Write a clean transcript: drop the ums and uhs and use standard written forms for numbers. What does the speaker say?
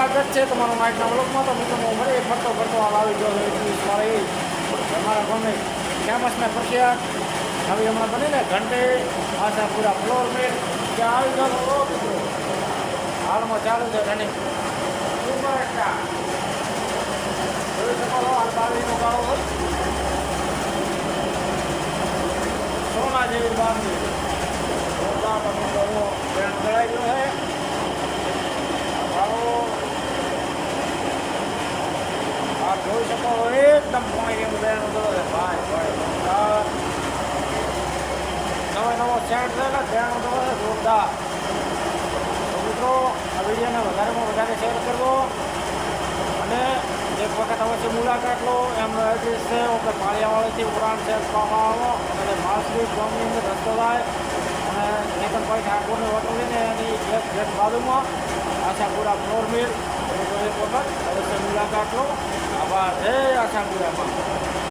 સ્વાગત છે તમારું માઇકના બ્લોગમાં. તો મિત્રો હું ફરી ફરતો ફરતો હાલ આવી ગયો છું 21 વાળે અમારા ગામે ફેમસ ને પ્રખ્યાત નવી હમણાં બનીને ઘંટી આશાપુરા ફ્લોર મિલ ત્યાં આવી ગયો હતો મિત્રો. હાલમાં ચાલુ છે રનિંગ સુપરસ્ટાર જોઈ શકો છો. હાલ 22નો ગાળો હોય સોના જેવી બાંધી જોરદાર મિત્રો ટ્રેન ચડાઈ ગયો છે. आप જોઈ શકો છો એકદમ પોણી બેનું તો ભાઈ નવો સેટ છે ને બેનું તો જોરદાર. તો મિત્રો આ વિડીયોને વધારેમાં વધારે શેર કરવો અને એક વખત અવશ્ય મુલાકાત લો. એમનો એડ્રેસ છે ઓકે પાળિયાવાળીથી ઉડાન શેર કરવામાં આવો અને માલશ્રી ગામની અંદર રસ્તો થાય અને નીકળભાઈ ઠાકોરની હોટલ લઈને એની એક ગેટ બાજુમાં આશાપુરા ફ્લોર મિલ એક વખત અવશ્ય મુલાકાત લો. આભાર જય આશાપુરામાં.